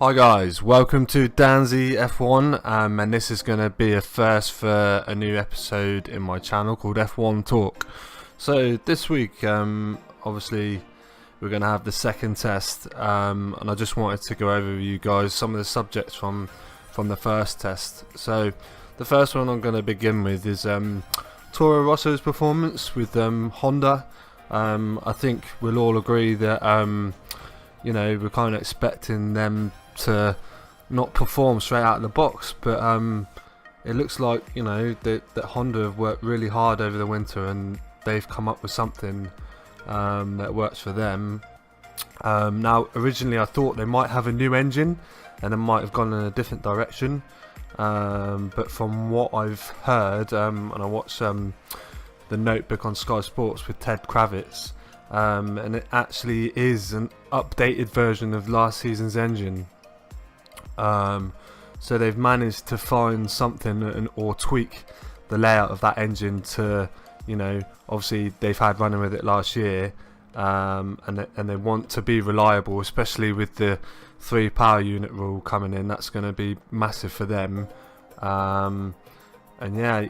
Hi guys, welcome to Danzy F1, and this is going to be a first for a new episode in my channel called F1 Talk. So this week, obviously we're going to have the second test, and I just wanted to go over with you guys some of the subjects from the first test. So the first one I'm going to begin with is Torro Rosso's performance with Honda. I think we'll all agree that we're kind of expecting them to not perform straight out of the box, but it looks like that Honda have worked really hard over the winter and they've come up with something that works for them. Now originally I thought they might have a new engine and they might have gone in a different direction, but from what I've heard, and I watched the Notebook on Sky Sports with Ted Kravitz, and it actually is an updated version of last season's engine. So they've managed to find something or tweak the layout of that engine to, obviously they've had running with it last year, and they want to be reliable, especially with the 3 power unit rule coming in. That's going to be massive for them. And yeah,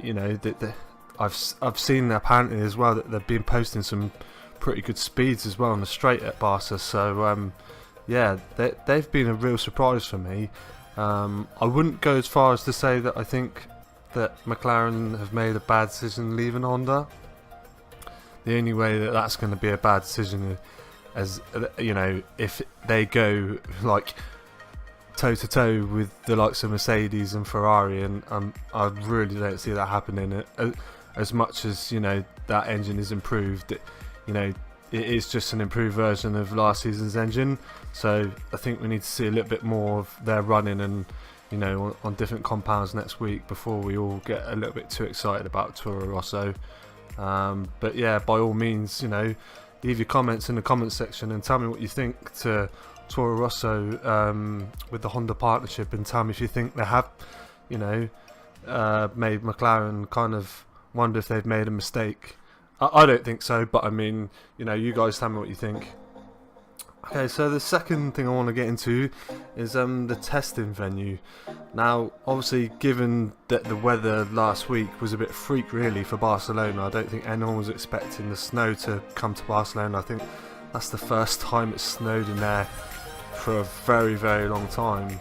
I've seen apparently as well that they've been posting some pretty good speeds as well on the straight at Barca, so yeah, they've been a real surprise for me. I wouldn't go as far as to say that I think that McLaren have made a bad decision leaving Honda. The only way that that's going to be a bad decision is, if they go like toe to toe with the likes of Mercedes and Ferrari, and I really don't see that happening. As much as that engine is improved, it is just an improved version of last season's engine. So I think we need to see a little bit more of their running and on different compounds next week before we all get a little bit too excited about Torro Rosso. But yeah, by all means, leave your comments in the comment section and tell me what you think to Torro Rosso with the Honda partnership, and tell me if you think they have made McLaren kind of wonder if they've made a mistake. I don't think so, but I mean, you guys tell me what you think. Okay, so the second thing I want to get into is the testing venue. Now, obviously, given that the weather last week was a bit freak really for Barcelona, I don't think anyone was expecting the snow to come to Barcelona. I think that's the first time it's snowed in there for a very, very long time.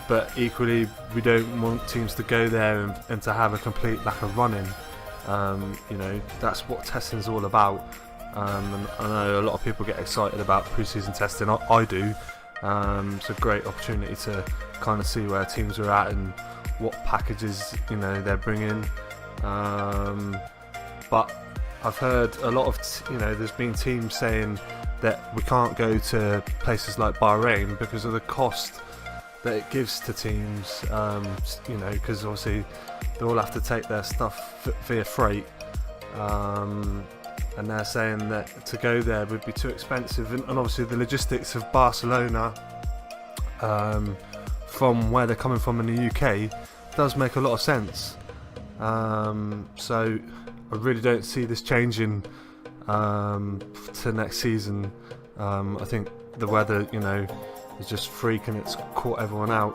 But equally, we don't want teams to go there and to have a complete lack of running. That's what testing's all about. And I know a lot of people get excited about pre-season testing. I do. It's a great opportunity to kind of see where teams are at and what packages they're bringing. But I've heard a lot of there's been teams saying that we can't go to places like Bahrain because of the cost that it gives to teams, because obviously they all have to take their stuff via freight, and they're saying that to go there would be too expensive, and obviously the logistics of Barcelona, from where they're coming from in the UK, does make a lot of sense. So I really don't see this changing to next season. I think the weather, is just freak and it's caught everyone out.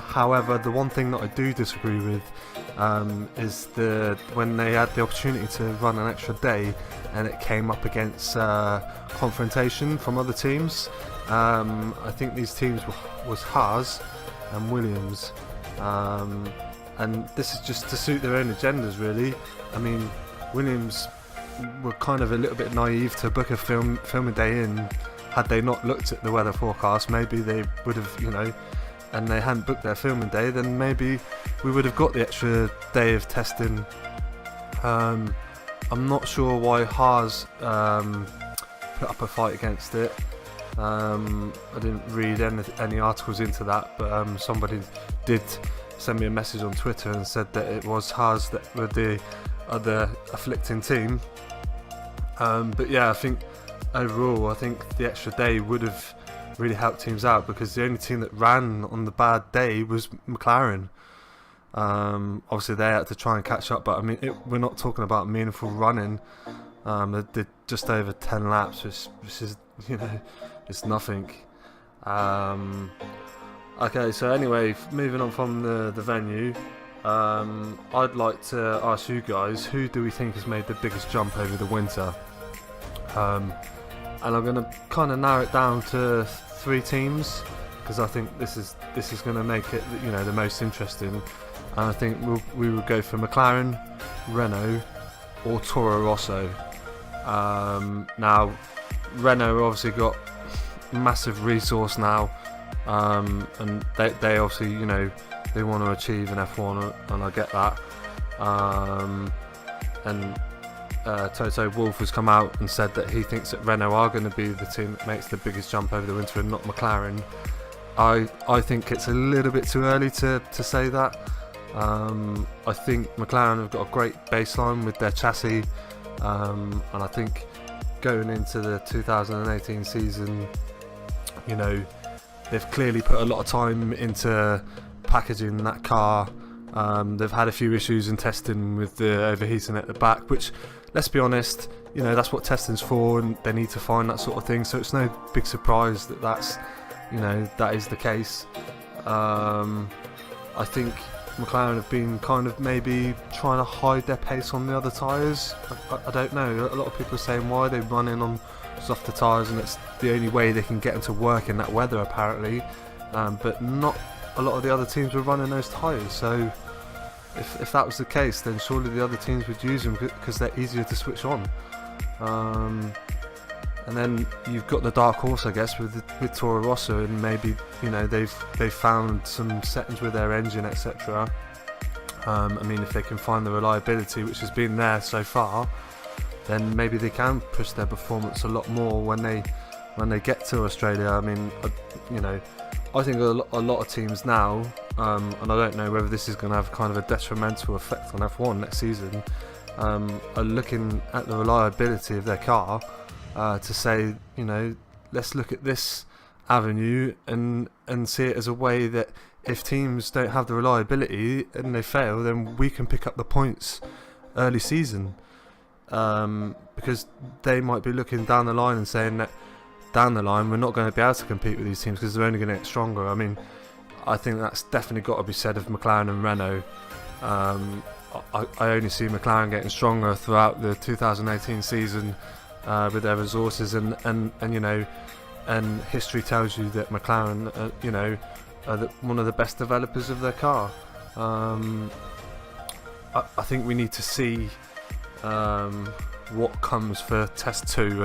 However, the one thing that I do disagree with is when they had the opportunity to run an extra day and it came up against confrontation from other teams. I think these teams was Haas and Williams, and this is just to suit their own agendas really. I mean, Williams were kind of a little bit naive to book a filming day in. Had they not looked at the weather forecast, maybe they would have, and they hadn't booked their filming day, then maybe we would have got the extra day of testing. I'm not sure why Haas put up a fight against it. I didn't read any articles into that, but somebody did send me a message on Twitter and said that it was Haas that were the other afflicting team. But yeah, I think overall, I think the extra day would have really helped teams out, because the only team that ran on the bad day was McLaren. Obviously they had to try and catch up, but I mean, we're not talking about meaningful running. They did just over 10 laps, which is it's nothing. Okay, so anyway, moving on from the venue, I'd like to ask you guys, who do we think has made the biggest jump over the winter? And I'm going to kind of narrow it down to 3 teams, because I think this is going to make it, the most interesting. And I think we will go for McLaren, Renault, or Torro Rosso. Now, Renault obviously got massive resource now, and they obviously, they want to achieve an F1, and I get that. And Toto Wolff has come out and said that he thinks that Renault are going to be the team that makes the biggest jump over the winter and not McLaren. I think it's a little bit too early to say that. I think McLaren have got a great baseline with their chassis, and I think going into the 2018 season, they've clearly put a lot of time into packaging that car. They've had a few issues in testing with the overheating at the back, which, let's be honest, that's what testing's for, and they need to find that sort of thing, so it's no big surprise that that is the case. I think McLaren have been kind of maybe trying to hide their pace on the other tyres. I don't know, a lot of people are saying why they run in on softer tyres, and it's the only way they can get them to work in that weather apparently, but not a lot of the other teams were running those tyres, so if that was the case, then surely the other teams would use them because they're easier to switch on. And then you've got the dark horse, I guess, with Torro Rosso, and maybe they've found some settings with their engine, etc. I mean, if they can find the reliability, which has been there so far, then maybe they can push their performance a lot more when they get to Australia. I mean, I think a lot of teams now, and I don't know whether this is going to have kind of a detrimental effect on F1 next season, are looking at the reliability of their car to say, let's look at this avenue and see it as a way that if teams don't have the reliability and they fail, then we can pick up the points early season, because they might be looking down the line and saying that down the line we're not going to be able to compete with these teams because they're only going to get stronger. I mean, I think that's definitely got to be said of McLaren and Renault. I only see McLaren getting stronger throughout the 2018 season with their resources, and history tells you that McLaren are one of the best developers of their car. I think we need to see what comes for test 2,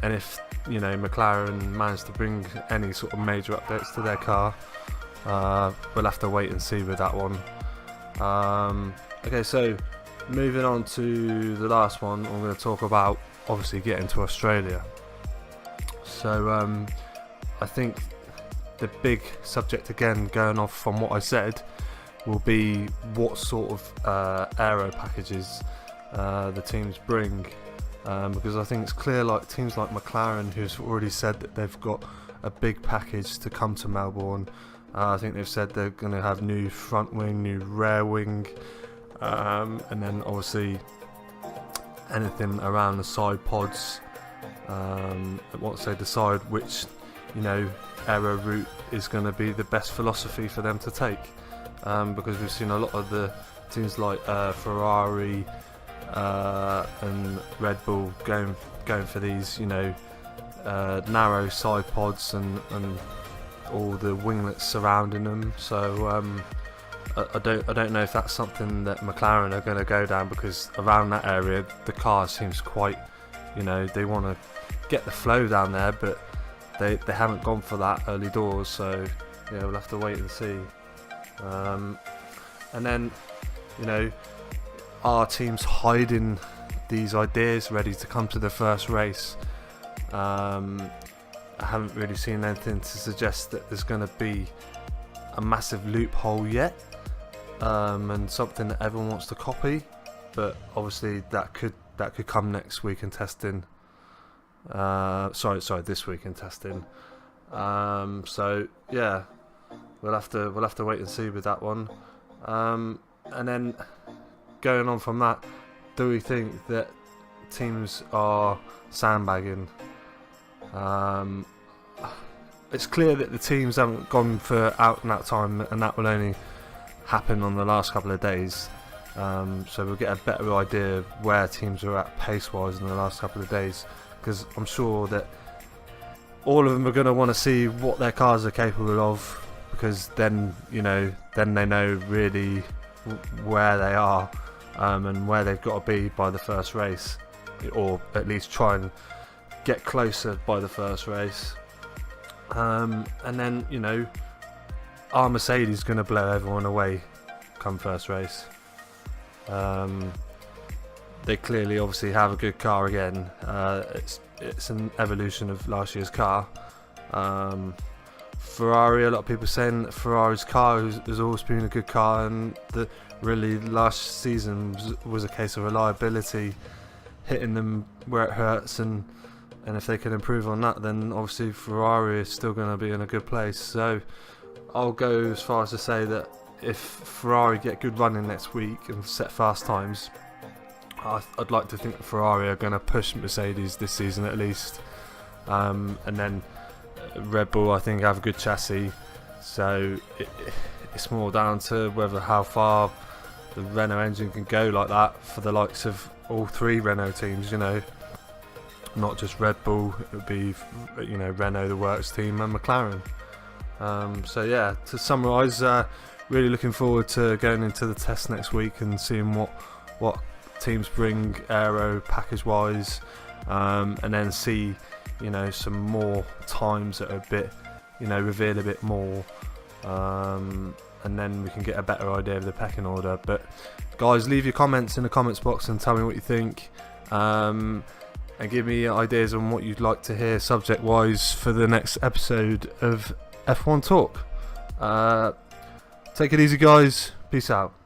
and if McLaren managed to bring any sort of major updates to their car. We'll have to wait and see with that one. Okay, so moving on to the last one, I'm going to talk about obviously getting to Australia. So I think the big subject, again going off from what I said, will be what sort of aero packages the teams bring, because I think it's clear, like teams like McLaren, who's already said that they've got a big package to come to Melbourne. I think they've said they're going to have new front wing, new rear wing, and then obviously anything around the side pods. Once they decide which aero route is going to be the best philosophy for them to take, because we've seen a lot of the teams like Ferrari and Red Bull going for these narrow side pods and all the winglets surrounding them. So I don't know if that's something that McLaren are going to go down, because around that area the car seems quite, they want to get the flow down there, but they haven't gone for that early doors. So yeah, we'll have to wait and see. And then are teams hiding these ideas ready to come to the first race? I haven't really seen anything to suggest that there's going to be a massive loophole yet, and something that everyone wants to copy. But obviously that could come next week in testing. This week in testing. So yeah, we'll have to wait and see with that one. And then going on from that, do we think that teams are sandbagging? it's clear that the teams haven't gone for out and out time, and that will only happen on the last couple of days. So we'll get a better idea of where teams are at pace-wise in the last couple of days, because I'm sure that all of them are going to want to see what their cars are capable of, because then they know really where they are and where they've got to be by the first race, or at least try and get closer by the first race. And then our Mercedes is going to blow everyone away come first race. They clearly obviously have a good car again. It's an evolution of last year's car. Ferrari, a lot of people saying that Ferrari's car has always been a good car, and that really last season was a case of reliability, hitting them where it hurts, and if they can improve on that, then obviously Ferrari is still going to be in a good place. So I'll go as far as to say that if Ferrari get good running next week and set fast times, I'd like to think that Ferrari are going to push Mercedes this season at least. And then Red Bull, I think, have a good chassis. So it's more down to how far the Renault engine can go like that for the likes of all three Renault teams, not just Red Bull. It would be Renault, the works team, and McLaren. So yeah, to summarise, really looking forward to going into the test next week and seeing what teams bring aero package wise, and then see some more times that are a bit reveal a bit more, and then we can get a better idea of the pecking order. But guys, leave your comments in the comments box and tell me what you think, and give me ideas on what you'd like to hear subject wise for the next episode of F1 Talk. Take it easy, guys. Peace out.